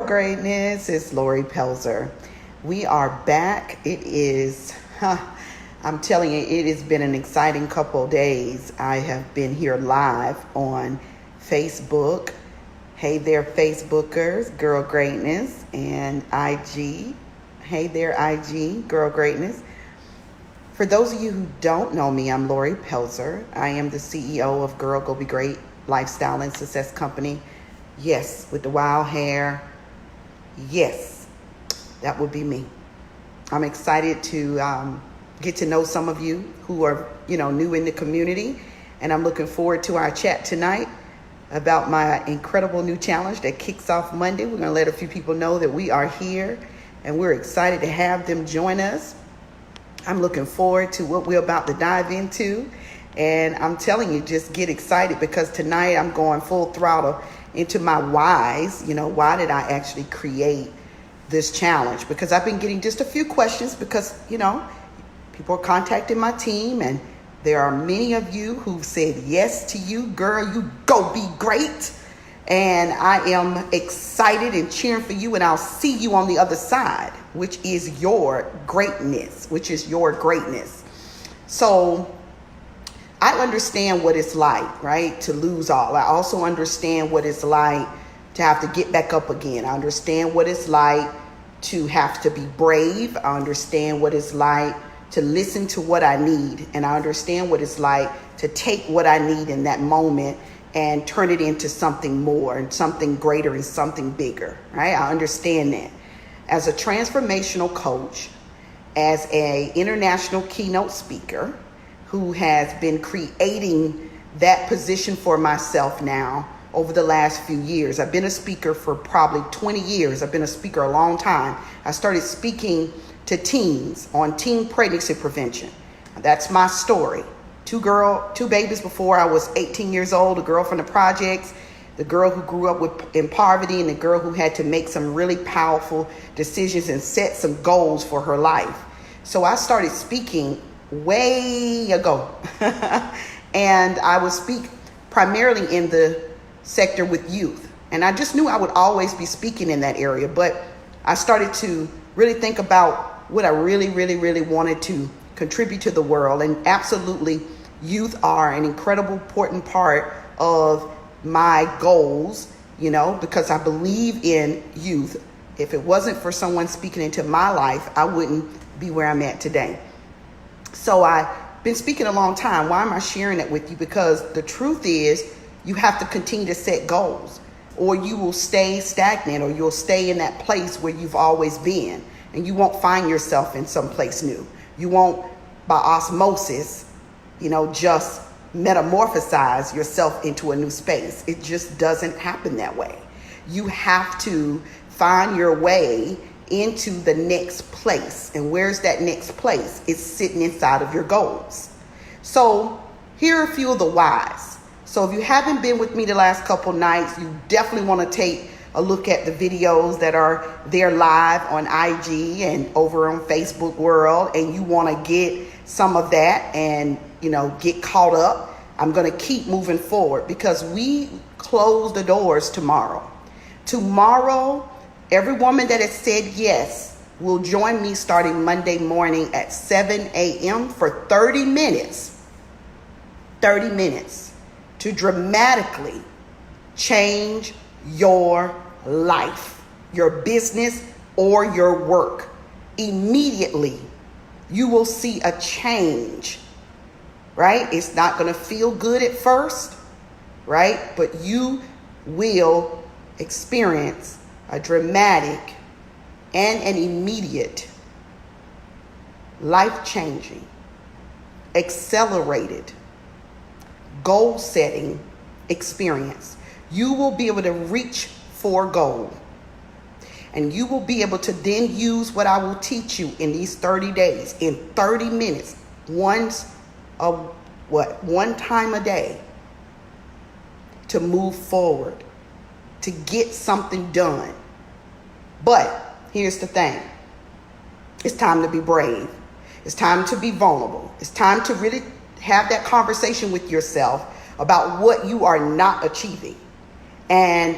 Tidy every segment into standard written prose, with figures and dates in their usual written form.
Greatness. It's Lori Pelzer. We are back. It is, I'm telling you, it has been an exciting couple of days. I have been here live on Facebook. Hey there, Facebookers, Girl Greatness, and IG. Hey there, IG, Girl Greatness. For those of you who don't know me, I'm Lori Pelzer. I am the CEO of Girl Go Be Great Lifestyle and Success Company. Yes, with the wild hair. Yes, that would be me. I'm excited to get to know some of you who are, new in the community. And I'm looking forward to our chat tonight about my incredible new challenge that kicks off Monday. We're going to let a few people know that we are here and we're excited to have them join us. I'm looking forward to what we're about to dive into. And I'm telling you, just get excited because tonight I'm going full throttle into my whys. Why did I actually create this challenge? Because I've been getting just a few questions because, people are contacting my team and there are many of you who've said yes to you. Girl, you go be great. And I am excited and cheering for you, and I'll see you on the other side, which is your greatness, So I understand what it's like, right, to lose all. I also understand what it's like to have to get back up again. I understand what it's like to have to be brave. I understand what it's like to listen to what I need. And I understand what it's like to take what I need in that moment and turn it into something more and something greater and something bigger, right? I understand that. As a transformational coach, as an international keynote speaker who has been creating that position for myself now over the last few years. I've been a speaker for probably 20 years. I've been a speaker a long time. I started speaking to teens on teen pregnancy prevention. That's my story. Two babies before I was 18 years old, a girl from the projects, the girl who grew up in poverty, and the girl who had to make some really powerful decisions and set some goals for her life. So I started speaking way ago. And I would speak primarily in the sector with youth. And I just knew I would always be speaking in that area. But I started to really think about what I really, really, really wanted to contribute to the world. And absolutely, youth are an incredible, important part of my goals, because I believe in youth. If it wasn't for someone speaking into my life, I wouldn't be where I'm at today. So I've been speaking a long time. Why am I sharing it with you? Because the truth is you have to continue to set goals or you will stay stagnant or you'll stay in that place where you've always been and you won't find yourself in some place new. You won't, by osmosis, just metamorphosize yourself into a new space. It just doesn't happen that way. You have to find your way into the next place. And where's that next place? It's sitting inside of your goals. So here are a few of the whys. So if you haven't been with me the last couple nights, you definitely want to take a look at the videos that are there live on IG and over on Facebook World, and you want to get some of that and, get caught up. I'm going to keep moving forward because we close the doors tomorrow. Tomorrow, every woman that has said yes will join me starting Monday morning at 7 a.m. for 30 minutes. 30 minutes to dramatically change your life, your business, or your work. Immediately, you will see a change, right? It's not going to feel good at first, right? But you will experience a dramatic and an immediate, life-changing, accelerated, goal-setting experience. You will be able to reach for a goal. And you will be able to then use what I will teach you in these 30 days, in 30 minutes, one time a day, to move forward, to get something done. But here's the thing. It's time to be brave. It's time to be vulnerable. It's time to really have that conversation with yourself about what you are not achieving. And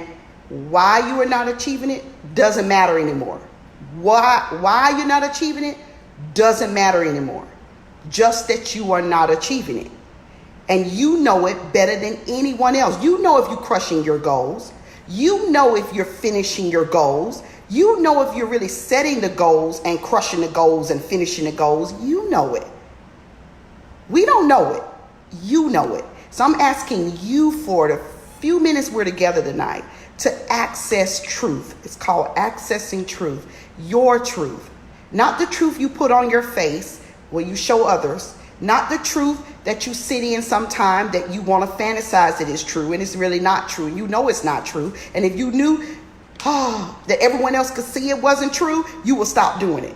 Why you are not achieving it doesn't matter anymore. Why you're not achieving it doesn't matter anymore. Just that you are not achieving it. And you know it better than anyone else. You know if you're crushing your goals. You know if you're finishing your goals. You know if you're really setting the goals and crushing the goals and finishing the goals. You know it. We don't know it. You know it. So I'm asking you for the few minutes we're together tonight to access truth. It's called accessing truth. Your truth. Not the truth you put on your face where you show others. Not the truth that you sit in sometime that you want to fantasize that is true and it's really not true. You know it's not true. And if you knew that everyone else could see it wasn't true, you will stop doing it.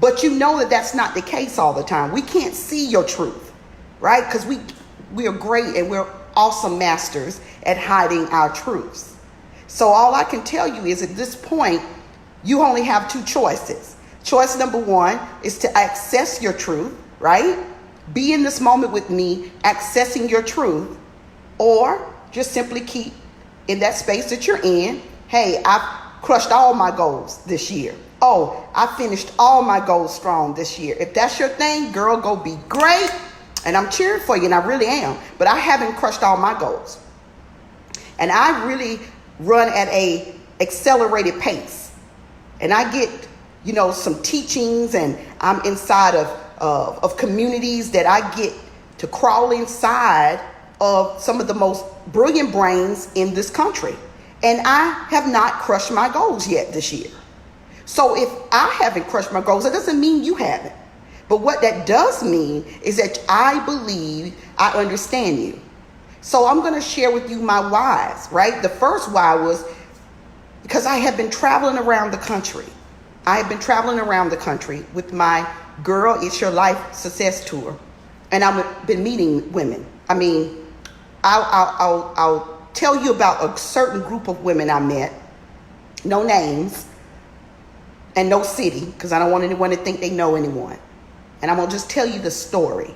But you know that that's not the case all the time. We can't see your truth, right? Because we are great and we're awesome masters at hiding our truths. So all I can tell you is at this point, you only have two choices. Choice number one is to access your truth, right? Be in this moment with me, accessing your truth, or just simply keep in that space that you're in. Hey, I've crushed all my goals this year. Oh, I finished all my goals strong this year. If that's your thing, girl, go be great. And I'm cheering for you, and I really am. But I haven't crushed all my goals. And I really run at a accelerated pace. And I get, some teachings, and I'm inside of communities that I get to crawl inside of some of the most brilliant brains in this country. And I have not crushed my goals yet this year. So if I haven't crushed my goals, that doesn't mean you haven't. But what that does mean is that I believe I understand you. So I'm going to share with you my whys, right? The first why was because I have been traveling around the country. I have been traveling around the country with my Girl, It's Your Life Success Tour. And I've been meeting women. I mean, I'll tell you about a certain group of women I met. No names and no city, because I don't want anyone to think they know anyone. And I'm going to just tell you the story.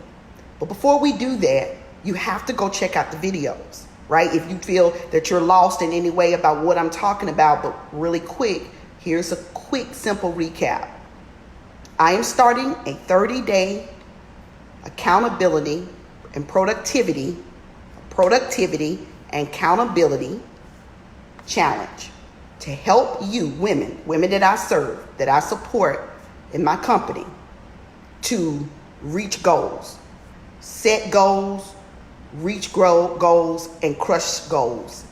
But before we do that, you have to go check out the videos, right? If you feel that you're lost in any way about what I'm talking about, but really quick, here's a quick, simple recap. I am starting a 30-day accountability and productivity and accountability challenge to help you, women that I serve, that I support in my company, to reach goals, set goals, reach goals, and crush goals.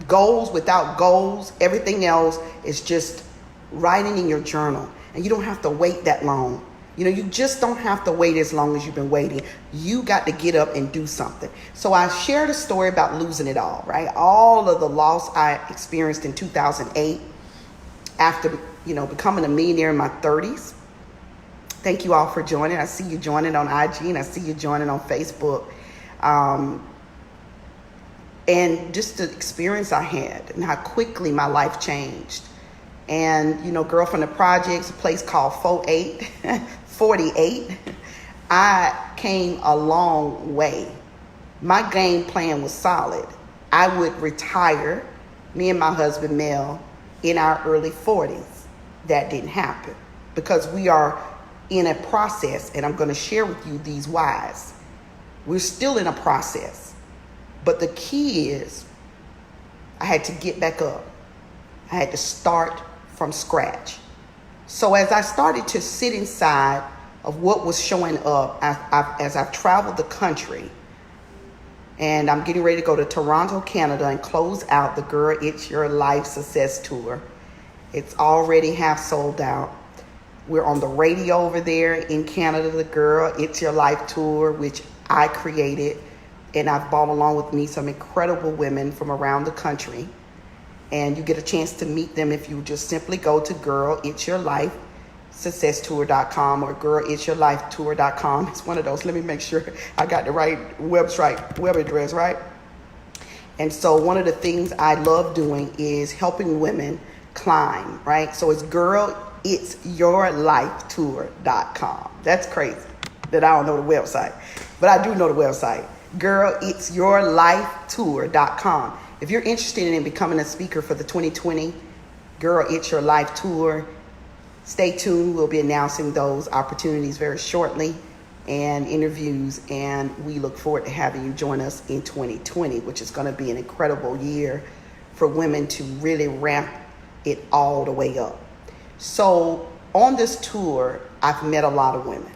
Goals without goals, everything else is just writing in your journal. And you don't have to wait that long. You just don't have to wait as long as you've been waiting. You got to get up and do something. So I shared a story about losing it all, right? All of the loss I experienced in 2008 after, becoming a millionaire in my 30s. Thank you all for joining. I see you joining on IG and I see you joining on Facebook. And just the experience I had and how quickly my life changed. And, girl from the projects, a place called 48, I came a long way. My game plan was solid. I would retire, me and my husband, Mel, in our early 40s. That didn't happen because we are in a process, and I'm going to share with you these whys. We're still in a process, but the key is I had to get back up. I had to start from scratch. So as I started to sit inside of what was showing up as I've traveled the country, and I'm getting ready to go to Toronto, Canada, and close out the Girl, It's Your Life Success Tour. It's already half sold out. We're on the radio over there in Canada, the Girl, It's Your Life Tour, which I created. And I've brought along with me some incredible women from around the country. And you get a chance to meet them if you just simply go to girlitsyourlifesuccesstour.com or girlitsyourlifetour.com. It's one of those. Let me make sure I got the right web address, right? And so one of the things I love doing is helping women climb, right? So it's girlitsyourlifetour.com. That's crazy that I don't know the website, but I do know the website. Girlitsyourlifetour.com. If you're interested in becoming a speaker for the 2020 Girl It's Your Life Tour, stay tuned. We'll be announcing those opportunities very shortly and interviews, and we look forward to having you join us in 2020, which is going to be an incredible year for women to really ramp it all the way up. So on this tour, I've met a lot of women.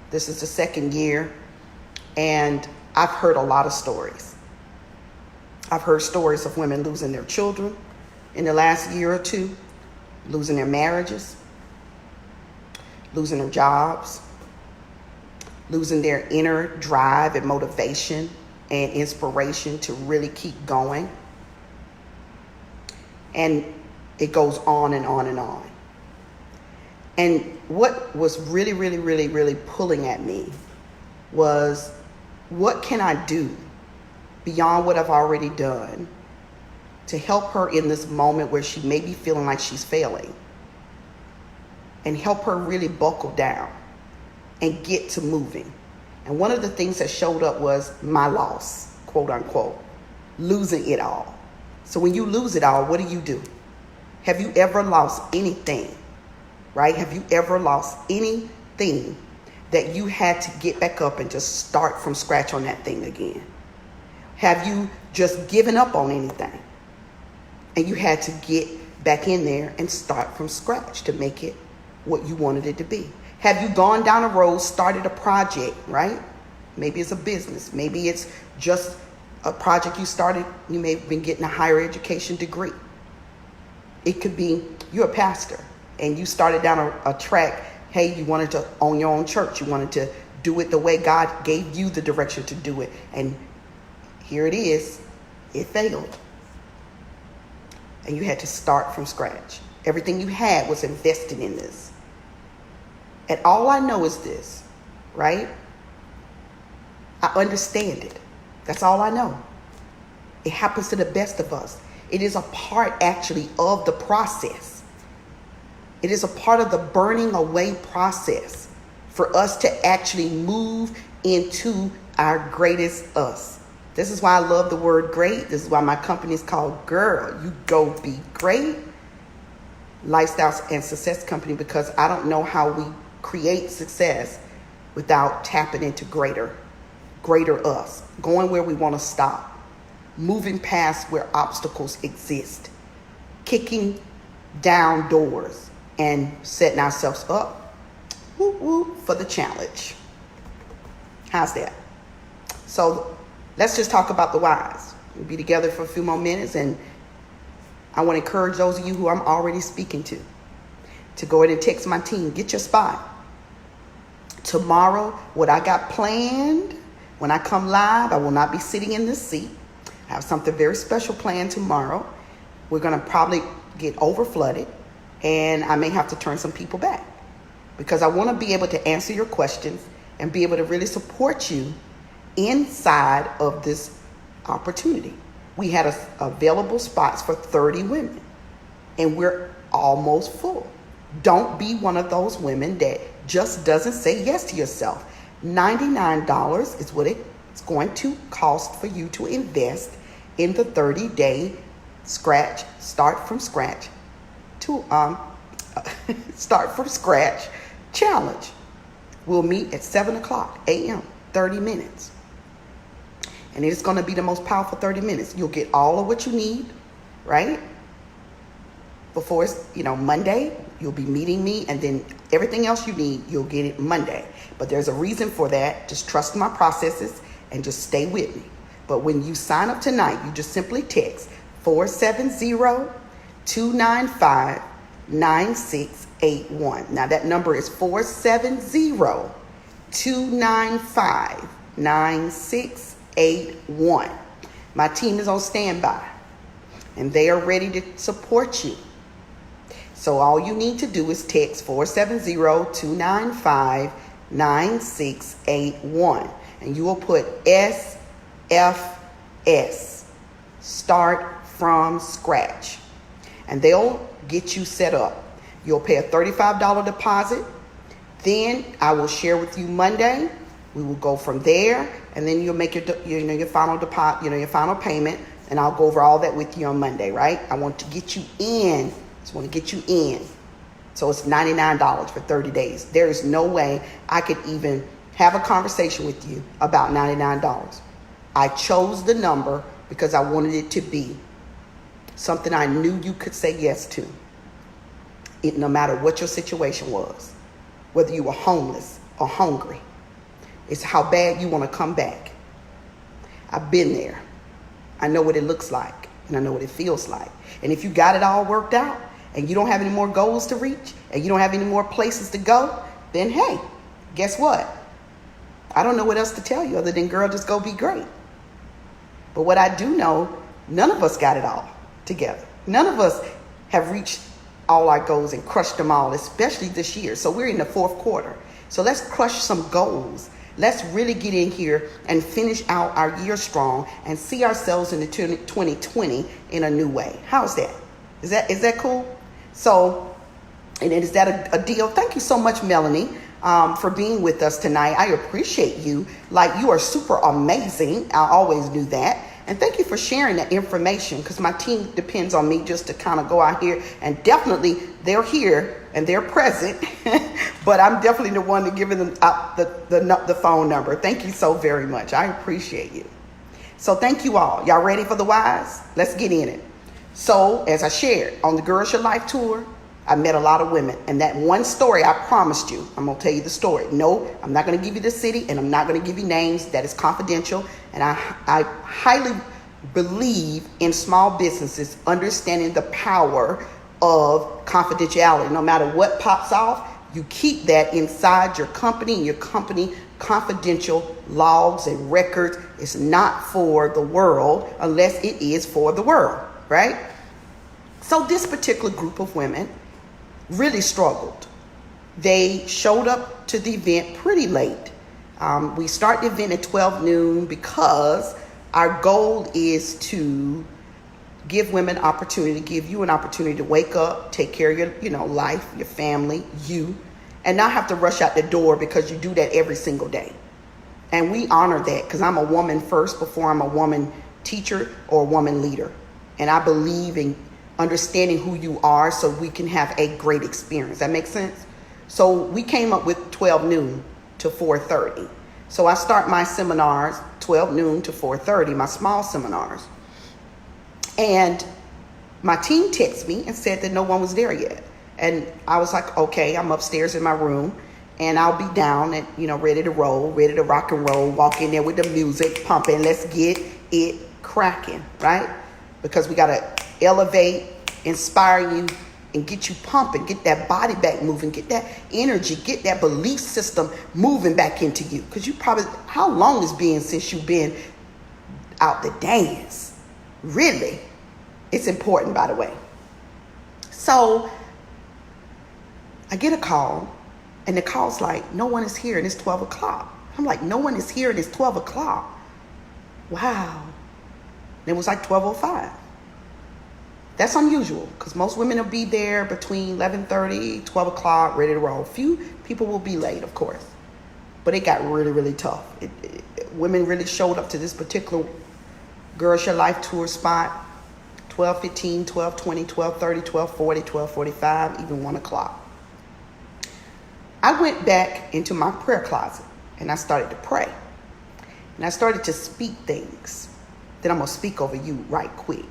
This is the second year, and I've heard a lot of stories. I've heard stories of women losing their children in the last year or two, losing their marriages, losing their jobs, losing their inner drive and motivation and inspiration to really keep going. And it goes on and on and on. And what was really, really, really, really pulling at me was, what can I do beyond what I've already done to help her in this moment where she may be feeling like she's failing, and help her really buckle down and get to moving. And one of the things that showed up was my loss, quote unquote, losing it all. So when you lose it all, what do? Have you ever lost anything, right? Have you ever lost anything that you had to get back up and just start from scratch on that thing again? Have you just given up on anything and you had to get back in there and start from scratch to make it what you wanted it to be? Have you gone down a road, started a project, right? Maybe it's a business. Maybe it's just a project you started. You may have been getting a higher education degree. It could be you're a pastor and you started down a track. Hey, you wanted to own your own church. You wanted to do it the way God gave you the direction to do it. And here it is. It failed. And you had to start from scratch. Everything you had was invested in this. And all I know is this, right? I understand it. That's all I know. It happens to the best of us. It is a part, actually, of the process. It is a part of the burning away process for us to actually move into our greatest us. This is why I love the word great. This is why my company is called Girl, You Go Be Great Lifestyle and Success Company, because I don't know how we create success without tapping into greater us, going where we want to stop, moving past where obstacles exist, kicking down doors, and setting ourselves up for the challenge. How's that? So let's just talk about the whys. We'll be together for a few more minutes, and I want to encourage those of you who I'm already speaking to go ahead and text my team, get your spot. Tomorrow, what I got planned, when I come live, I will not be sitting in this seat. I have something very special planned tomorrow. We're going to probably get over flooded, and I may have to turn some people back because I want to be able to answer your questions and be able to really support you inside of this opportunity. We had available spots for 30 women, and we're almost full. Don't be one of those women that just doesn't say yes to yourself. $99 is what it's going to cost for you to invest in the 30-day start from scratch challenge. We'll meet at 7:00 a.m., 30 minutes. And it's going to be the most powerful 30 minutes. You'll get all of what you need, right? Before it's, Monday, you'll be meeting me, and then everything else you need, you'll get it Monday. But there's a reason for that. Just trust my processes and just stay with me. But when you sign up tonight, you just simply text 470-295-9681. Now that number is 470-295-9681. My team is on standby, and they are ready to support you. So all you need to do is text 470-295-9681. And you will put SFS, start from scratch. And they'll get you set up. You'll pay a $35 deposit. Then I will share with you Monday. We will go from there, and then you'll make your final deposit, your final payment, and I'll go over all that with you on Monday, right? I want to get you in. Just want to get you in. So it's $99 for 30 days. There is no way I could even have a conversation with you about $99. I chose the number because I wanted it to be something I knew you could say yes to, no matter what your situation was, whether you were homeless or hungry. It's how bad you want to come back. I've been there. I know what it looks like, and I know what it feels like. And if you got it all worked out, and you don't have any more goals to reach, and you don't have any more places to go, then hey, guess what? I don't know what else to tell you other than, girl, just go be great. But what I do know, none of us got it all together. None of us have reached all our goals and crushed them all, especially this year. So we're in the fourth quarter. So let's crush some goals. Let's really get in here and finish out our year strong and see ourselves in the 2020 in a new way. How's that? Is that cool? So, and is that a deal? Thank you so much, Melanie, for being with us tonight. I appreciate you. Like, you are super amazing. I always knew that. And thank you for sharing that information, because my team depends on me just to kind of go out here, and definitely they're here and they're present, but I'm definitely the one to giving them out the phone number. Thank you so very much. I appreciate you. So thank you all. Y'all ready for the whys? Let's get in it. So as I shared on the Girls Your Life tour, I met a lot of women. And that one story I promised you, I'm going to tell you the story. No, I'm not going to give you the city, and I'm not going to give you names. That is confidential. And I highly believe in small businesses understanding the power of confidentiality. No matter what pops off, you keep that inside your company, and your company confidential logs and records. It's not for the world unless it is for the world, right? So this particular group of women really struggled. They showed up to the event pretty late. We start the event at 12 noon because our goal is to give women opportunity, give you an opportunity to wake up, take care of your life, your family, you, and not have to rush out the door because you do that every single day. And we honor that, because I'm a woman first before I'm a woman teacher or a woman leader. And I believe in understanding who you are so we can have a great experience. That makes sense? So we came up with 12 noon to 4:30. So I start my seminars 12 noon to 4:30, my small seminars. And my team texted me and said that no one was there yet. And I was like, okay, I'm upstairs in my room, and I'll be down and, ready to roll, ready to rock and roll, walk in there with the music pumping. Let's get it cracking, right? Because we got to elevate, inspire you, and get you pumping, get that body back moving, get that energy, get that belief system moving back into you. Because you probably, how long has it been since you've been out to dance? Really? It's important, by the way. So I get a call, and the call's like, no one is here, and it's 12 o'clock. I'm like, no one is here, and it's 12 o'clock. Wow. And it was like 12:05. That's unusual, because most women will be there between 11:30, 12 o'clock, ready to roll. Few people will be late, of course. But it got really, really tough. Women really showed up to this particular Girls Your Life tour spot 12:15, 12:20, 12:30, 12:40, 12:45, even 1 o'clock. I went back into my prayer closet, and I started to pray. And I started to speak things that I'm going to speak over you right quick.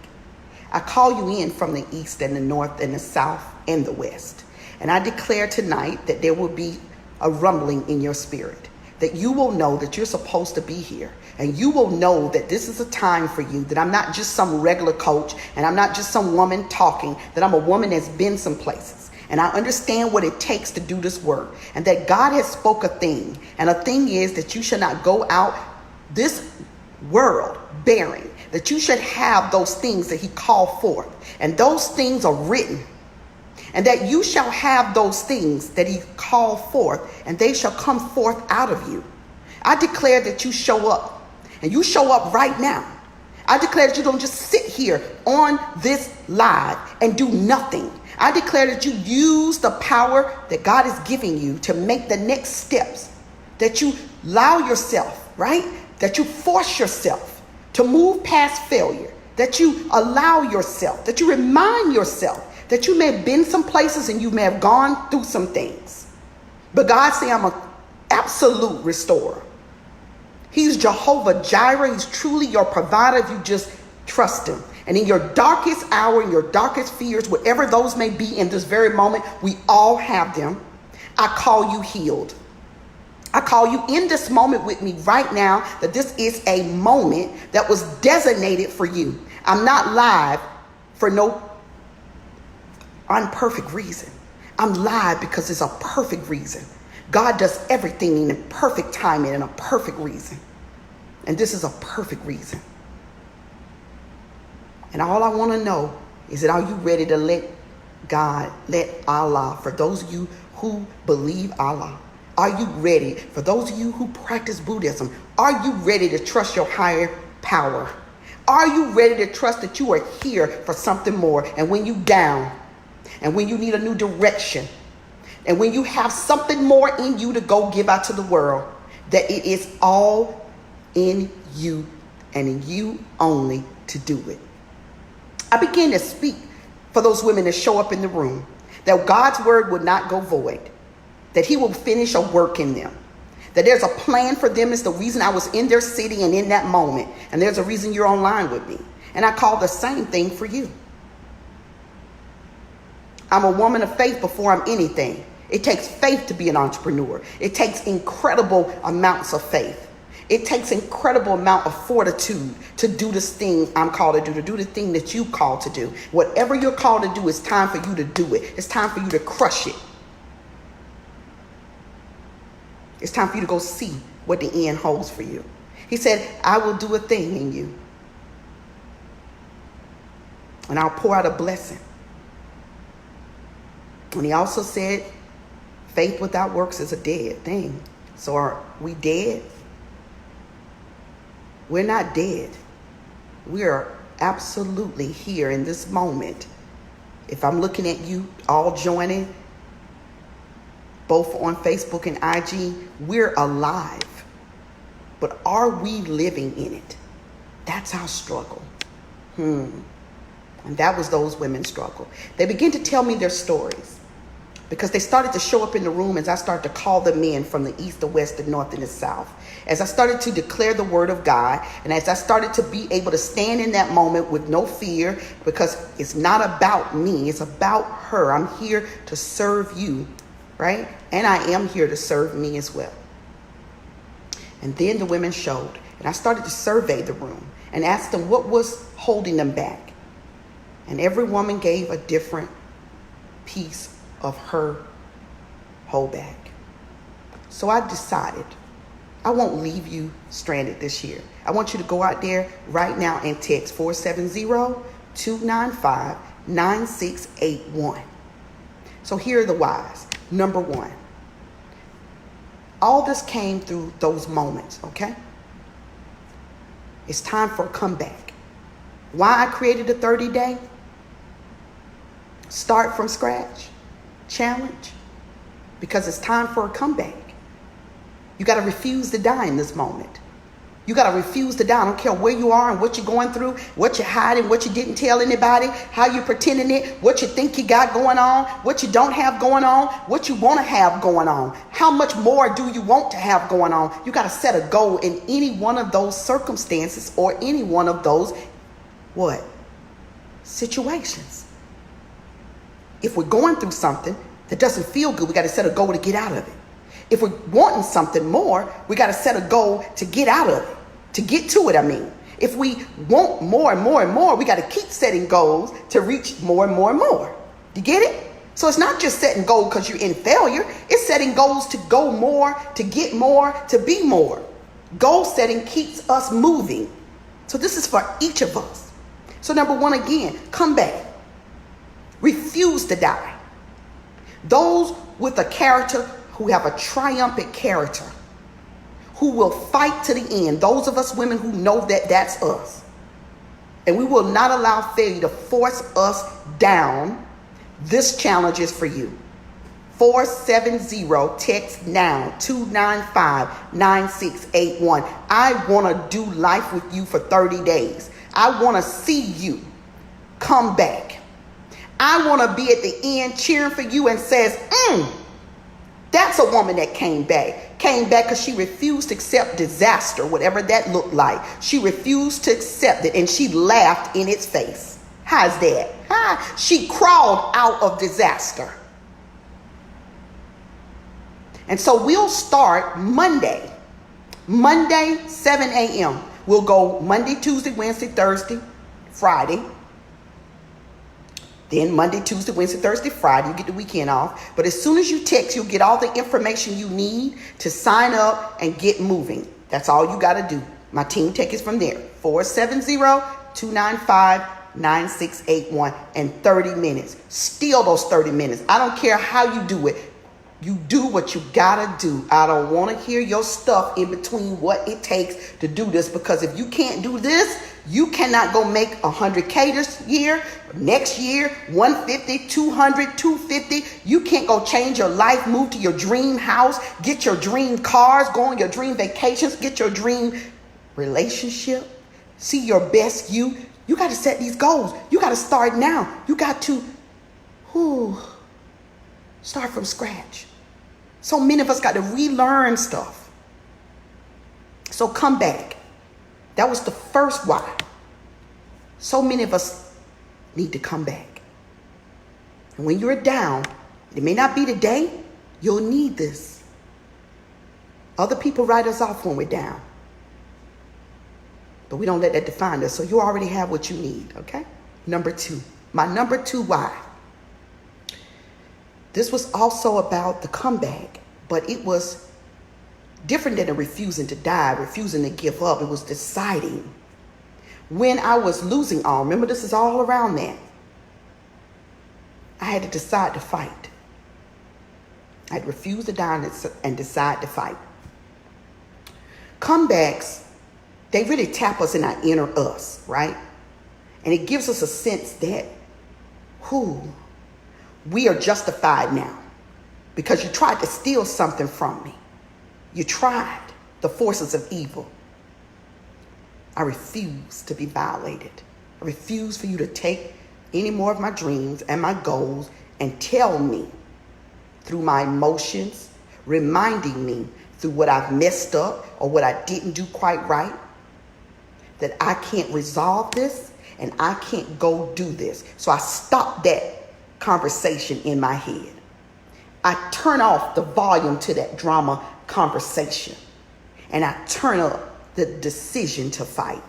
I call you in from the east and the north and the south and the west. And I declare tonight that there will be a rumbling in your spirit, that you will know that you're supposed to be here. And you will know that this is a time for you, that I'm not just some regular coach, and I'm not just some woman talking, that I'm a woman that's been some places. And I understand what it takes to do this work, and that God has spoke a thing. And a thing is that you should not go out this world bearing, that you should have those things that he called forth. And those things are written. And that you shall have those things that he called forth, and they shall come forth out of you. I declare that you show up, and you show up right now. I declare that you don't just sit here on this live and do nothing. I declare that you use the power that God is giving you to make the next steps, that you allow yourself, right? That you force yourself to move past failure, that you allow yourself, that you remind yourself that you may have been some places and you may have gone through some things. But God said, I'm an absolute restorer. He's Jehovah Jireh. He's truly your provider if you just trust him. And in your darkest hour, in your darkest fears, whatever those may be in this very moment, we all have them. I call you healed. I call you in this moment with me right now that this is a moment that was designated for you. I'm not live for no unperfect reason. I'm live because it's a perfect reason. God does everything in a perfect timing and a perfect reason. And this is a perfect reason. And all I want to know is that are you ready to let God, let Allah, for those of you who believe Allah, are you ready? For those of you who practice Buddhism, are you ready to trust your higher power? Are you ready to trust that you are here for something more? And when you down, and when you need a new direction, and when you have something more in you to go give out to the world, that it is all in you and in you only to do it. I began to speak for those women that show up in the room, that God's word would not go void, that he will finish a work in them, that there's a plan for them. Is the reason I was in their city and in that moment. And there's a reason you're online with me. And I call the same thing for you. I'm a woman of faith before I'm anything. It takes faith to be an entrepreneur. It takes incredible amounts of faith. It takes incredible amount of fortitude to do this thing I'm called to do the thing that you called to do. Whatever you're called to do, it's time for you to do it. It's time for you to crush it. It's time for you to go see what the end holds for you. He said, I will do a thing in you. And I'll pour out a blessing. And he also said, faith without works is a dead thing. So are we dead? We're not dead. We are absolutely here in this moment. If I'm looking at you all joining, both on Facebook and IG, we're alive. But are we living in it? That's our struggle. And that was those women's struggle. They began to tell me their stories because they started to show up in the room as I started to call them in from the east, the west, the north, and the south. As I started to declare the word of God, and as I started to be able to stand in that moment with no fear, because it's not about me, it's about her. I'm here to serve you, right? And I am here to serve me as well. And then the women showed, and I started to survey the room and ask them what was holding them back. And every woman gave a different piece of her holdback. So I decided I won't leave you stranded this year. I want you to go out there right now and text 470-295-9681. So here are the whys. Number one, all this came through those moments, okay? It's time for a comeback. Why I created a 30-day start from scratch challenge? Because it's time for a comeback. You got to refuse to die in this moment. You got to refuse to die. I don't care where you are and what you're going through, what you're hiding, what you didn't tell anybody, how you're pretending it, what you think you got going on, what you don't have going on, what you want to have going on. How much more do you want to have going on? You got to set a goal in any one of those circumstances or any one of those, situations. If we're going through something that doesn't feel good, we got to set a goal to get out of it. If we're wanting something more, we got to set a goal to get out of it, to get to it, If we want more and more and more, we got to keep setting goals to reach more and more and more. You get it? So it's not just setting goals because you're in failure. It's setting goals to go more, to get more, to be more. Goal setting keeps us moving. So this is for each of us. So number one, again, come back. Refuse to die. Those with a character who have a triumphant character, who will fight to the end. Those of us women who know that that's us. And we will not allow failure to force us down. This challenge is for you. 470, text now, 295-9681. I want to do life with you for 30 days. I want to see you come back. I want to be at the end cheering for you and says, that's a woman that came back. Came back because she refused to accept disaster, whatever that looked like. She refused to accept it, and she laughed in its face. How's that? She crawled out of disaster. And so we'll start Monday, 7 a.m. We'll go Monday, Tuesday, Wednesday, Thursday, Friday. Then Monday, Tuesday, Wednesday, Thursday, Friday, you get the weekend off. But as soon as you text, you'll get all the information you need to sign up and get moving. That's all you got to do. My team take is from there. 470-295-9681 and 30 minutes. Steal those 30 minutes. I don't care how you do it. You do what you gotta do. I don't want to hear your stuff in between what it takes to do this, because if you can't do this, you cannot go make 100K this year, next year, 150, 200, 250. You can't go change your life, move to your dream house, get your dream cars, go on your dream vacations, get your dream relationship, see your best you. You got to set these goals. You got to start now. You got to start from scratch. So many of us got to relearn stuff. So come back. That was the first why. So many of us need to come back. And when you're down, it may not be today, you'll need this. Other people write us off when we're down. But we don't let that define us. So you already have what you need, okay? Number 2. My number 2 why. This was also about the comeback, but it was different than a refusing to die, refusing to give up. It was deciding. When I was losing all, remember this is all around that, I had to decide to fight. I had refused to die and decide to fight. Comebacks, they really tap us in our inner us, right? And it gives us a sense that, we are justified now because you tried to steal something from me. You tried the forces of evil. I refuse to be violated. I refuse for you to take any more of my dreams and my goals and tell me through my emotions, reminding me through what I've messed up or what I didn't do quite right, that I can't resolve this and I can't go do this. So I stop that conversation in my head. I turn off the volume to that drama conversation and I turn up the decision to fight.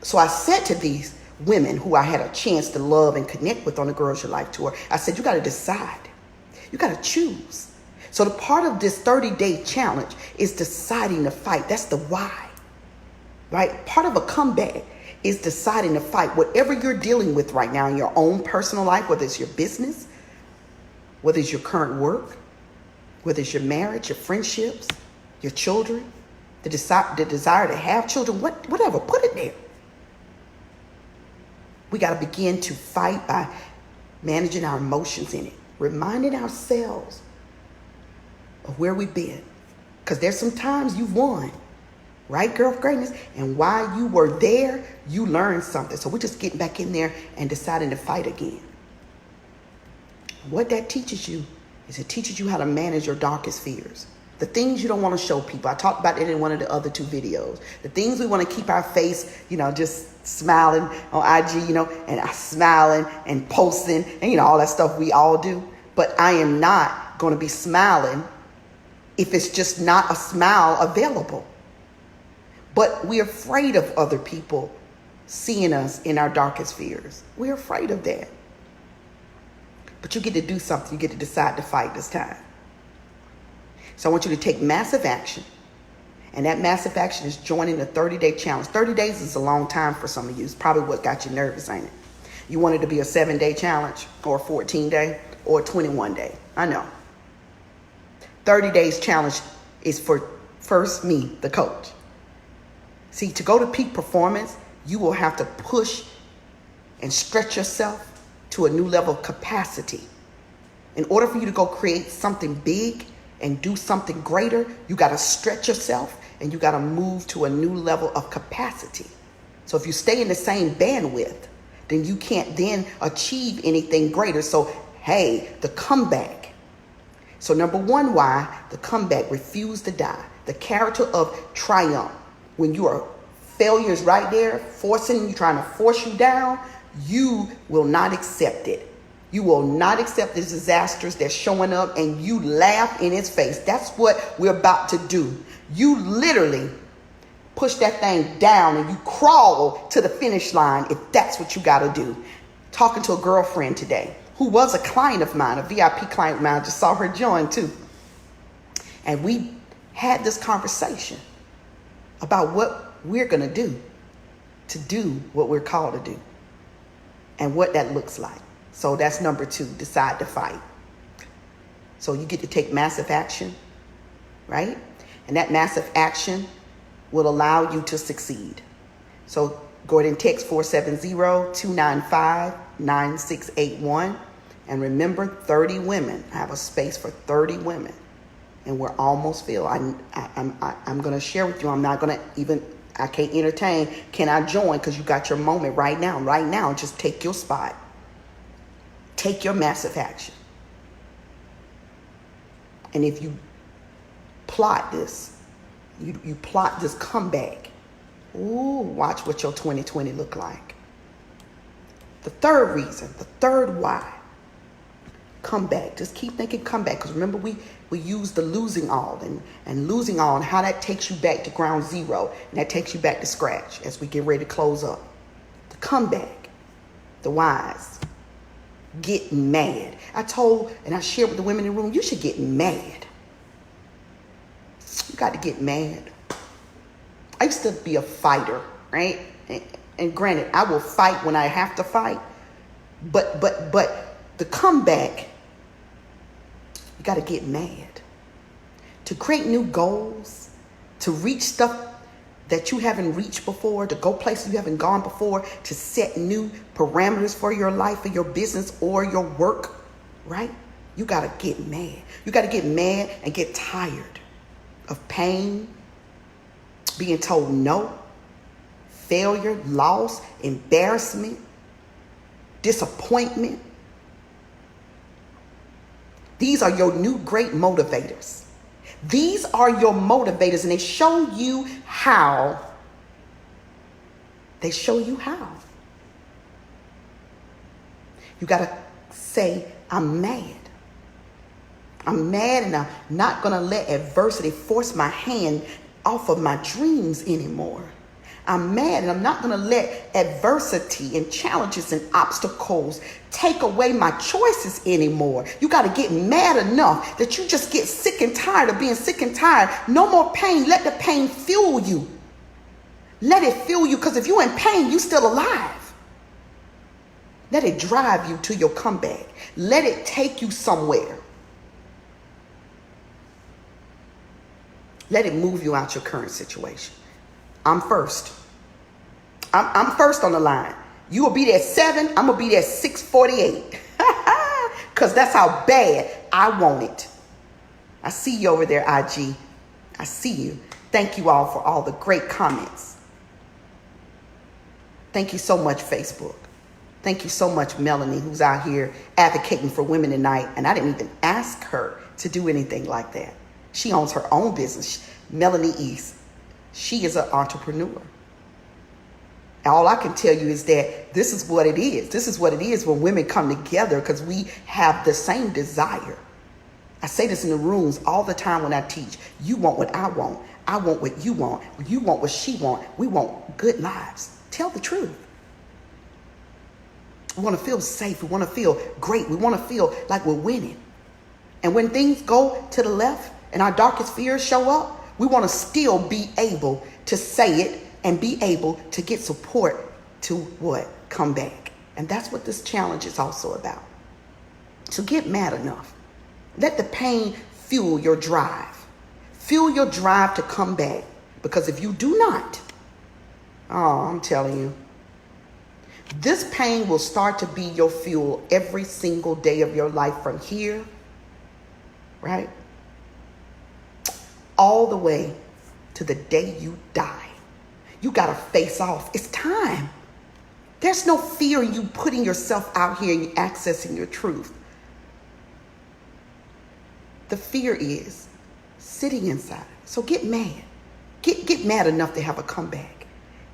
So I said to these women who I had a chance to love and connect with on the Girls Your Life tour, I said, you got to decide. You got to choose. So the part of this 30-day challenge is deciding to fight. That's the why, right? Part of a comeback is deciding to fight whatever you're dealing with right now in your own personal life, whether it's your business, whether it's your current work, whether it's your marriage, your friendships, your children, the desire to have children, whatever, put it there. We got to begin to fight by managing our emotions in it, reminding ourselves of where we've been. Because there's some times you've won. Right, Girl of Greatness? And while you were there, you learned something. So we're just getting back in there and deciding to fight again. What that teaches you is it teaches you how to manage your darkest fears. The things you don't want to show people. I talked about it in one of the other 2 videos. The things we want to keep our face, just smiling on IG, and smiling and posting and, all that stuff we all do. But I am not going to be smiling if it's just not a smile available. But we're afraid of other people seeing us in our darkest fears. We're afraid of that. But you get to do something. You get to decide to fight this time. So I want you to take massive action. And that massive action is joining the 30-day challenge. 30 days is a long time for some of you. It's probably what got you nervous, ain't it? You want it to be a 7-day challenge or a 14-day or a 21-day. I know. 30 days challenge is for first me, the coach. See, to go to peak performance, you will have to push and stretch yourself to a new level of capacity. In order for you to go create something big and do something greater, you got to stretch yourself and you got to move to a new level of capacity. So if you stay in the same bandwidth, then you can't then achieve anything greater. So, hey, the comeback. So number one, why? The comeback, refuse to die. The character of triumph. When you are failures right there, forcing you, trying to force you down, you will not accept it. You will not accept the disasters that's showing up, and you laugh in its face. That's what we're about to do. You literally push that thing down and you crawl to the finish line if that's what you got to do. Talking to a girlfriend today who was a client of mine, a VIP client of mine. I just saw her join too. And we had this conversation about what we're going to do what we're called to do and what that looks like. So that's number two, decide to fight. So you get to take massive action, right? And that massive action will allow you to succeed. So go ahead and text 470-295-9681. And remember, 30 women. I have a space for 30 women. And we're almost filled. I'm going to share with you. I'm not going to even, I can't entertain. Can I join? Because you got your moment right now. Right now, just take your spot. Take your massive action. And if you plot this, you plot this comeback, ooh, watch what your 2020 look like. The third reason, the third why, comeback. Just keep thinking comeback. Because remember, we use the losing all and losing all and how that takes you back to ground zero. And that takes you back to scratch as we get ready to close up. The comeback, the whys. Get mad. I told and I shared with the women in the room, you should get mad. You got to get mad. I used to be a fighter, right? And granted, I will fight when I have to fight. But the comeback, you got to get mad. To create new goals, to reach stuff that you haven't reached before, to go places you haven't gone before, to set new parameters for your life or your business or your work, right? You got to get mad. You got to get mad and get tired of pain, being told no, failure, loss, embarrassment, disappointment. These are your new great motivators. These are your motivators, and they show you how. They show you how. You got to say, I'm mad. I'm mad, and I'm not going to let adversity force my hand off of my dreams anymore. I'm mad, and I'm not going to let adversity and challenges and obstacles take away my choices anymore. You got to get mad enough that you just get sick and tired of being sick and tired. No more pain. Let the pain fuel you. Let it fuel you, because if you're in pain, you're still alive. Let it drive you to your comeback. Let it take you somewhere. Let it move you out your current situation. I'm first. I'm first on the line. You will be there at 7. I'm going to be there at 6:48. Because that's how bad I want it. I see you over there, IG. I see you. Thank you all for all the great comments. Thank you so much, Facebook. Thank you so much, Melanie, who's out here advocating for women tonight. And I didn't even ask her to do anything like that. She owns her own business. Melanie East. She is an entrepreneur. All I can tell you is that this is what it is. This is what it is when women come together, because we have the same desire. I say this in the rooms all the time when I teach. You want what I want. I want what you want. You want what she wants. We want good lives. Tell the truth. We want to feel safe. We want to feel great. We want to feel like we're winning. And when things go to the left and our darkest fears show up, we want to still be able to say it and be able to get support to what? Come back. And that's what this challenge is also about. So get mad enough. Let the pain fuel your drive. Fuel your drive to come back. Because if you do not, oh, I'm telling you, this pain will start to be your fuel every single day of your life from here, right? All the way to the day you die. You got to face off. It's time. There's no fear in you putting yourself out here and you accessing your truth. The fear is sitting inside. So get mad. Get mad enough to have a comeback.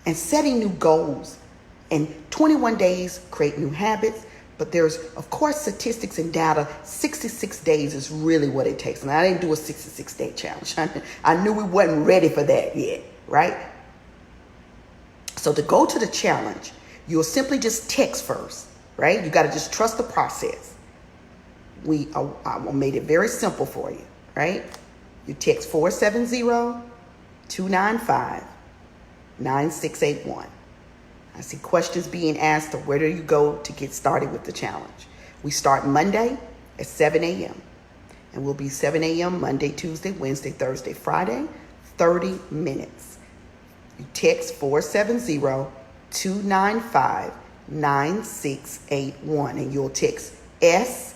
And setting new goals. In 21 days, create new habits. But there's, of course, statistics and data. 66 days is really what it takes. And I didn't do a 66-day challenge. I knew we wasn't ready for that yet, right? So to go to the challenge, you'll simply just text first, right? You got to just trust the process. I made it very simple for you, right? You text 470-295-9681. I see questions being asked of where do you go to get started with the challenge. We start Monday at 7 a.m. And we'll be 7 a.m. Monday, Tuesday, Wednesday, Thursday, Friday, 30 minutes. You text 470-295-9681 and you'll text SFS,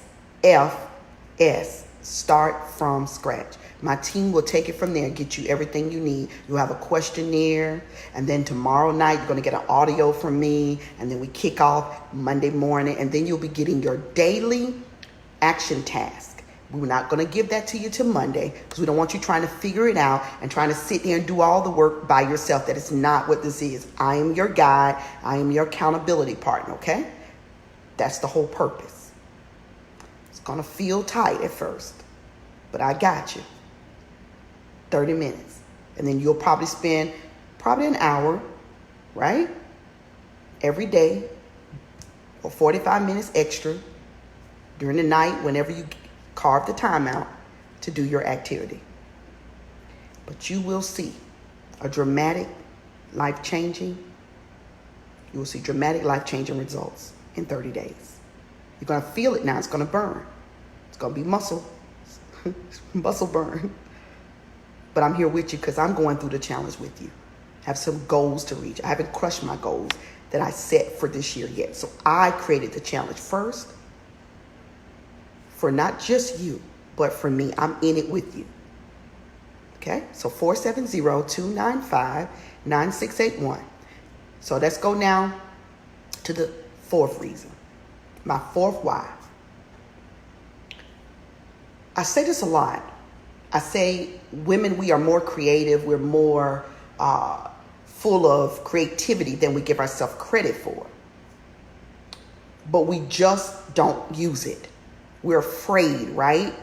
start from scratch. My team will take it from there and get you everything you need. You'll have a questionnaire, and then tomorrow night you're going to get an audio from me, and then we kick off Monday morning, and then you'll be getting your daily action task. We're not going to give that to you till Monday because we don't want you trying to figure it out and trying to sit there and do all the work by yourself. That is not what this is. I am your guide. I am your accountability partner, okay? That's the whole purpose. It's going to feel tight at first, but I got you. 30 minutes. And then you'll probably spend an hour, right? Every day, or 45 minutes extra during the night whenever you carve the time out to do your activity. But you will see a dramatic, life-changing results in 30 days. You're going to feel it now. It's going to burn. It's going to be muscle burn. But I'm here with you because I'm going through the challenge with you. I have some goals to reach. I haven't crushed my goals that I set for this year yet. So I created the challenge first for not just you, but for me. I'm in it with you. Okay? So 470-295-9681. So let's go now to the fourth reason. My fourth why. I say this a lot. I say women, we are more creative. We're more full of creativity than we give ourselves credit for. But we just don't use it. We're afraid, right,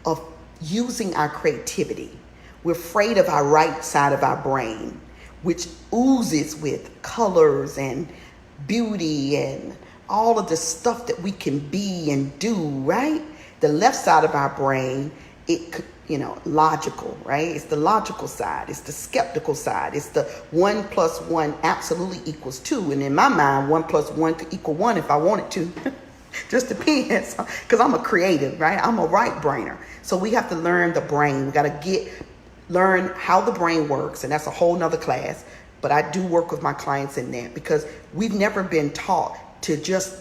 of using our creativity. We're afraid of our right side of our brain, which oozes with colors and beauty and all of the stuff that we can be and do, right? The left side of our brain, logical, right? It's the logical side. It's the skeptical side. It's the 1 + 1 absolutely equals 2. And in my mind, 1 + 1 could equal 1 if I wanted to. Just depends, because I'm a creative, right? I'm a right brainer. So we have to learn the brain. We got to learn how the brain works. And that's a whole nother class. But I do work with my clients in that because we've never been taught to just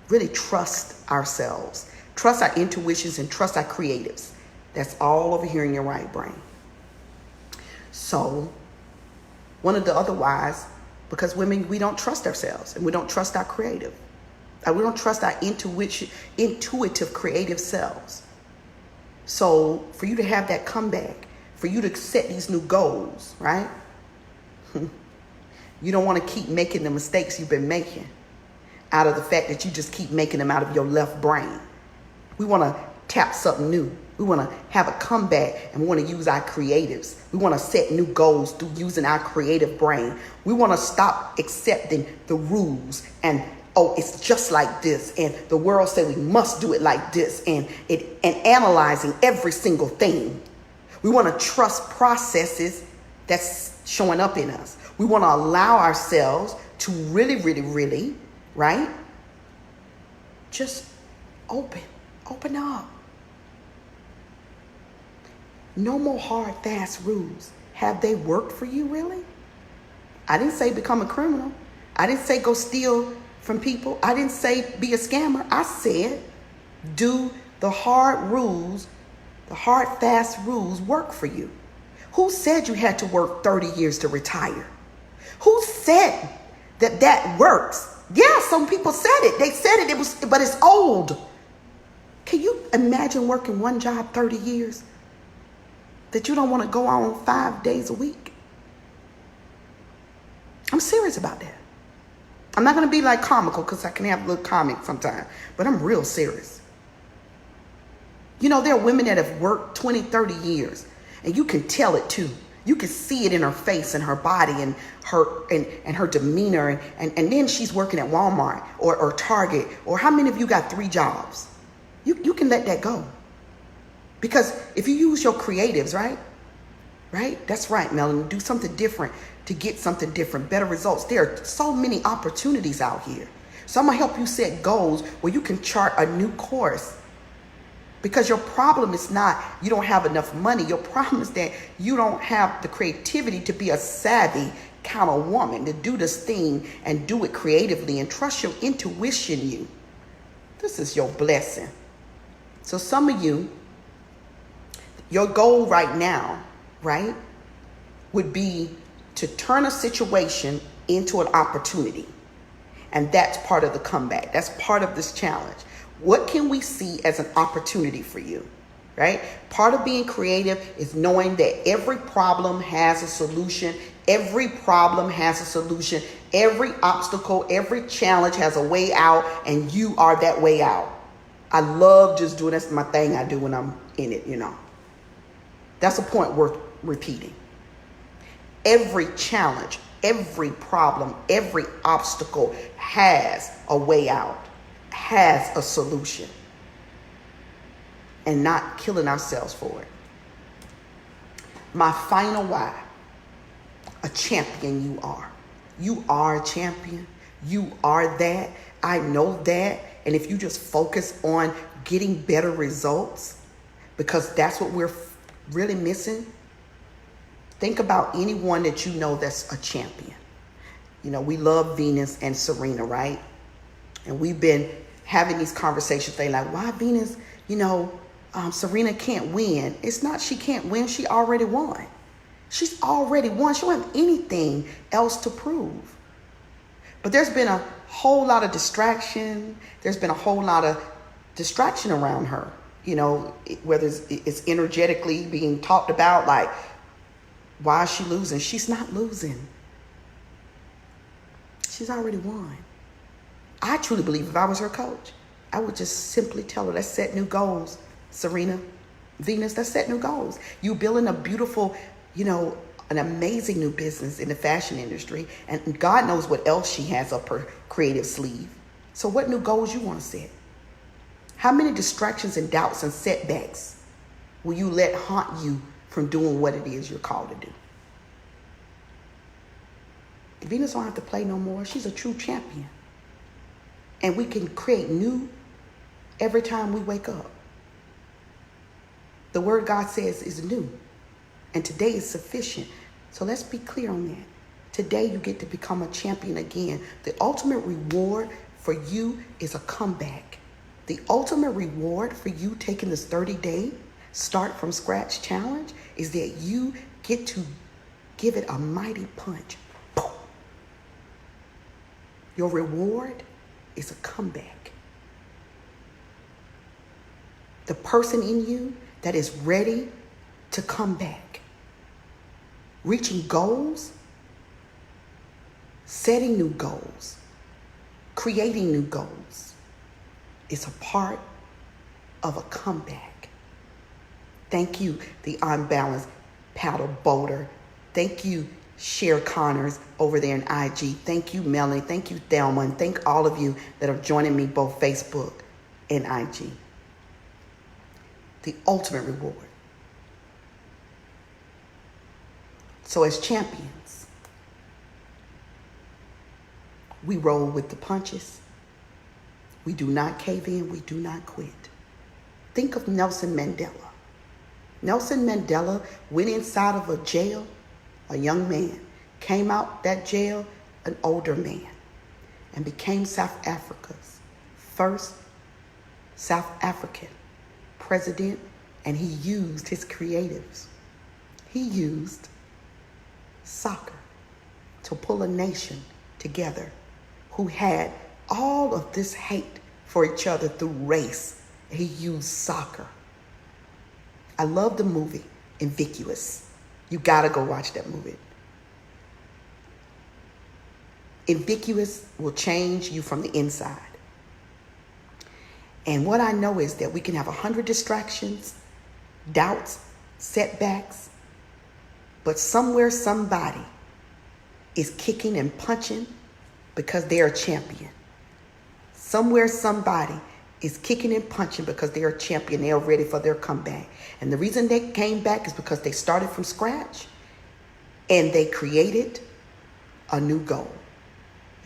really trust ourselves, trust our intuitions, and trust our creatives. That's all over here in your right brain. So one of the other whys, because women, we don't trust ourselves and we don't trust our creative. We don't trust our intuitive creative selves. So for you to have that comeback, for you to set these new goals, right? You don't want to keep making the mistakes you've been making out of the fact that you just keep making them out of your left brain. We want to tap something new. We want to have a comeback and we want to use our creatives. We want to set new goals through using our creative brain. We want to stop accepting the rules and, it's just like this. And the world said we must do it like this and analyzing every single thing. We want to trust processes that's showing up in us. We want to allow ourselves to really, really, really, right? Just open up. No more hard, fast rules. Have they worked for you, really? I didn't say become a criminal. I didn't say go steal from people. I didn't say be a scammer. I said do the hard rules, the hard, fast rules work for you. Who said you had to work 30 years to retire? Who said that that works? Yeah, some people said it. They said it, but it's old. Can you imagine working one job 30 years that you don't want to go on 5 days a week? I'm serious about that. I'm not going to be like comical, because I can have a little comic sometimes, but I'm real serious. You know, there are women that have worked 20, 30 years, and you can tell it too. You can see it in her face and her body and her demeanor. And then she's working at Walmart or Target. Or how many of you got 3 jobs? You can let that go. Because if you use your creatives, right? That's right, Melanie. Do something different to get something different, better results. There are so many opportunities out here. So I'm going to help you set goals where you can chart a new course. Because your problem is not you don't have enough money. Your problem is that you don't have the creativity to be a savvy kind of woman, to do this thing and do it creatively and trust your intuition. This is your blessing. So some of you, your goal right now, right, would be to turn a situation into an opportunity. And that's part of the comeback. That's part of this challenge. What can we see as an opportunity for you, right? Part of being creative is knowing that every problem has a solution. Every problem has a solution. Every obstacle, every challenge has a way out, and you are that way out. I love just doing, that's my thing I do when I'm in it, That's a point worth repeating. Every challenge, every problem, every obstacle has a way out, has a solution, and not killing ourselves for it. My final why: a champion you are. You are a champion. You are that. I know that. And if you just focus on getting better results, because that's what we're really missing. Think about anyone that you know that's a champion. We love Venus and Serena, right? And we've been having these conversations. They like, why Venus, Serena can't win. It's not she can't win. She already won. She's already won. She don't have anything else to prove. But there's been a whole lot of distraction. There's been a whole lot of distraction around her. Whether it's energetically being talked about, like, why is she losing? She's not losing. She's already won. I truly believe if I was her coach, I would just simply tell her, let's set new goals. Serena, Venus, let's set new goals. You building a beautiful, an amazing new business in the fashion industry. And God knows what else she has up her creative sleeve. So what new goals you want to set? How many distractions and doubts and setbacks will you let haunt you from doing what it is you're called to do? Venus don't have to play no more. She's a true champion. And we can create new every time we wake up. The word God says is new. And today is sufficient. So let's be clear on that. Today you get to become a champion again. The ultimate reward for you is a comeback. The ultimate reward for you taking this 30-day start from scratch challenge is that you get to give it a mighty punch. Boom. Your reward is a comeback. The person in you that is ready to come back, reaching goals, setting new goals, creating new goals, is a part of a comeback. Thank you, the Unbalanced Paddle Boater. Thank you, Cher Connors over there in IG. Thank you, Melanie. Thank you, Thelma. And thank all of you that are joining me both Facebook and IG. The ultimate reward. So as champions, we roll with the punches. We do not cave in. We do not quit. Think of Nelson Mandela. Nelson Mandela went inside of a jail, a young man, came out that jail, an older man, and became South Africa's first South African president, and he used his creatives. He used soccer, to pull a nation together who had all of this hate for each other through race. He used soccer. I love the movie Invictus. You gotta go watch that movie. Invictus will change you from the inside. And what I know is that we can have 100 distractions, doubts, setbacks, but somewhere somebody is kicking and punching because they're a champion. Somewhere somebody is kicking and punching because they're a champion. They're ready for their comeback. And the reason they came back is because they started from scratch and they created a new goal.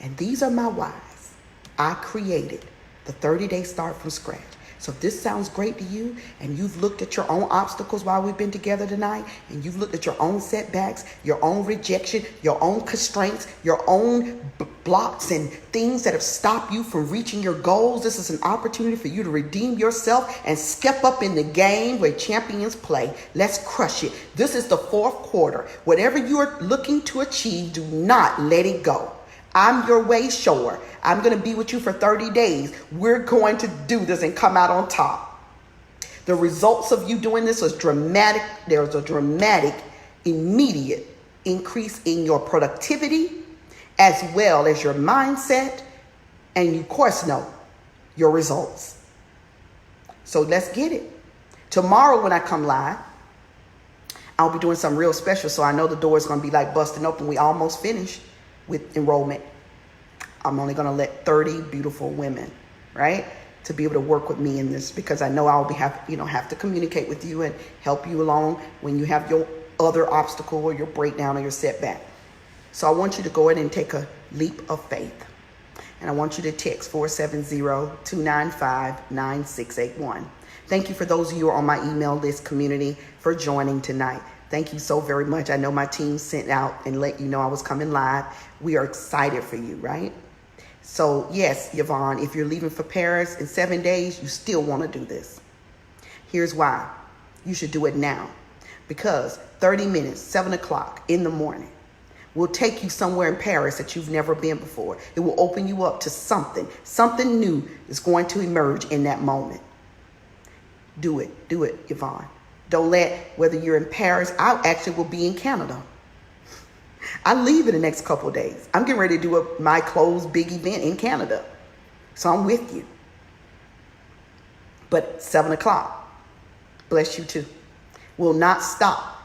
And these are my whys. I created the 30-day start from scratch. So if this sounds great to you and you've looked at your own obstacles while we've been together tonight, and you've looked at your own setbacks, your own rejection, your own constraints, your own blocks and things that have stopped you from reaching your goals, this is an opportunity for you to redeem yourself and step up in the game where champions play. Let's crush it. This is the fourth quarter. Whatever you're looking to achieve, do not let it go. I'm your way shower. I'm going to be with you for 30 days. We're going to do this and come out on top. The results of you doing this was dramatic. There's a dramatic, immediate increase in your productivity as well as your mindset. And you, of course, know your results. So let's get it. Tomorrow when I come live, I'll be doing something real special. So I know the door is going to be like busting open. We almost finished with enrollment. I'm only going to let 30 beautiful women, right, to be able to work with me in this, because I know I'll have to communicate with you and help you along when you have your other obstacle or your breakdown or your setback. So I want you to go ahead and take a leap of faith. And I want you to text 470-295-9681. Thank you for those of you who are on my email list community for joining tonight. Thank you so very much. I know my team sent out and let you know I was coming live. We are excited for you, right? So yes, Yvonne, if you're leaving for Paris in 7 days, you still want to do this. Here's why. You should do it now. Because 30 minutes, 7 o'clock in the morning, will take you somewhere in Paris that you've never been before. It will open you up to something. Something new is going to emerge in that moment. Do it, Yvonne. Don't let, whether you're in Paris, I actually will be in Canada. I leave in the next couple of days. I'm getting ready to do my closed big event in Canada. So I'm with you. But 7 o'clock, bless you too, will not stop.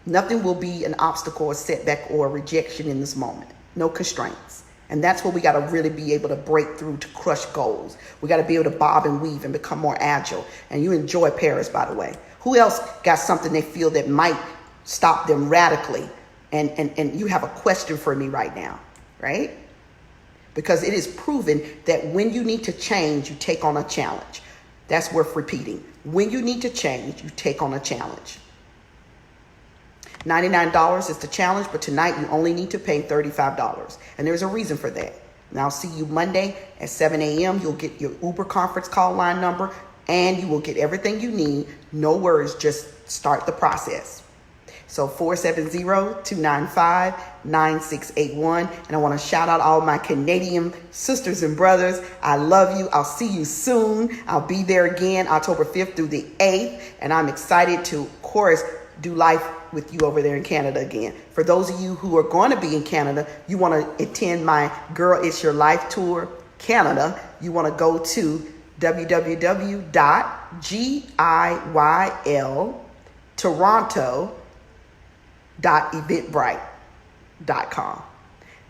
Nothing will be an obstacle or setback or rejection in this moment. No constraints. And that's what we got to really be able to break through to crush goals. We got to be able to bob and weave and become more agile. And you enjoy Paris, by the way. Who else got something they feel that might stop them radically? And you have a question for me right now, right? Because it is proven that when you need to change, you take on a challenge. That's worth repeating. When you need to change, you take on a challenge. $99 is the challenge, but tonight you only need to pay $35. And there's a reason for that. And I'll see you Monday at 7 a.m. You'll get your Uber conference call line number, and you will get everything you need. No worries, just start the process. So 470-295-9681. And I want to shout out all my Canadian sisters and brothers. I love you. I'll see you soon. I'll be there again October 5th through the 8th. And I'm excited to, of course, do life with you over there in Canada again. For those of you who are going to be in Canada, you want to attend my Girl It's Your Life Tour Canada, you want to go to www.giyLtoronto.eventbrite.com.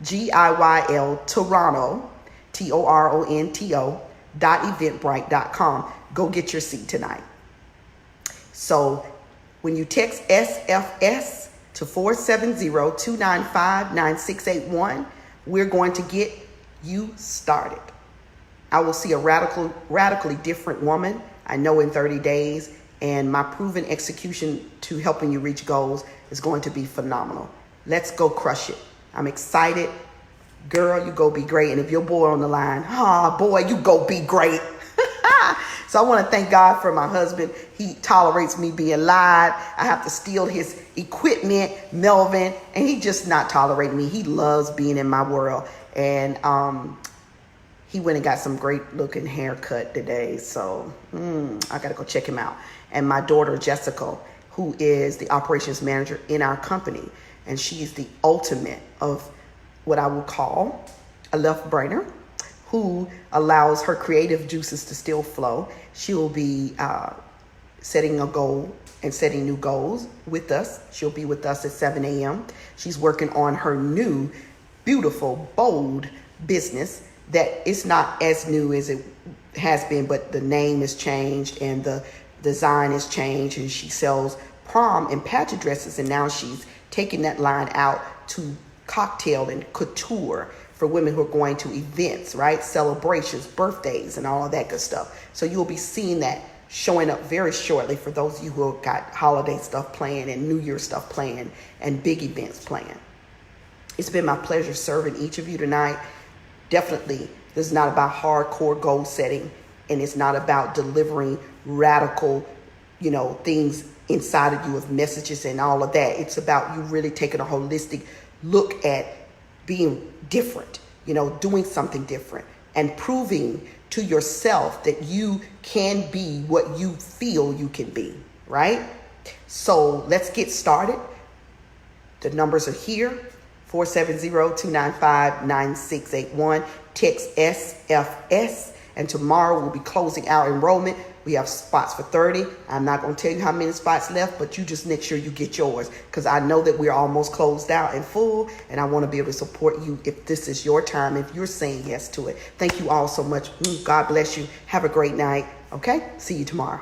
GIYL Toronto, TORONTO.eventbrite.com. Go get your seat tonight. So when you text SFS to 470-295-9681, we're going to get you started. I will see a radically different woman, I know, in 30 days, and my proven execution to helping you reach goals is going to be phenomenal. Let's go crush it. I'm excited. Girl, you go be great. And if your boy on the line, boy, you go be great. So I want to thank God for my husband. He tolerates me being lied. I have to steal his equipment, Melvin, and he just not tolerating me. He loves being in my world. And he went and got some great looking haircut today. So I got to go check him out. And my daughter, Jessica, who is the operations manager in our company. And she's the ultimate of what I will call a left brainer, who allows her creative juices to still flow. She'll be setting a goal and setting new goals with us. She'll be with us at 7 a.m. She's working on her new, beautiful, bold business that is not as new as it has been, but the name has changed and the design has changed, and she sells prom and pageant dresses, and now she's taking that line out to cocktail and couture for women who are going to events, right? Celebrations, birthdays, and all of that good stuff. So you'll be seeing that showing up very shortly for those of you who have got holiday stuff planned and New Year stuff planned and big events planned. It's been my pleasure serving each of you tonight. Definitely, this is not about hardcore goal setting, and it's not about delivering radical, things inside of you of messages and all of that. It's about you really taking a holistic look at being different, doing something different and proving to yourself that you can be what you feel you can be, right? So let's get started. The numbers are here, 470-295-9681. Text SFS. And tomorrow we'll be closing out enrollment. We have spots for 30. I'm not going to tell you how many spots left, but you just make sure you get yours, because I know that we're almost closed out and full, and I want to be able to support you if this is your time, if you're saying yes to it. Thank you all so much. God bless you. Have a great night. Okay? See you tomorrow.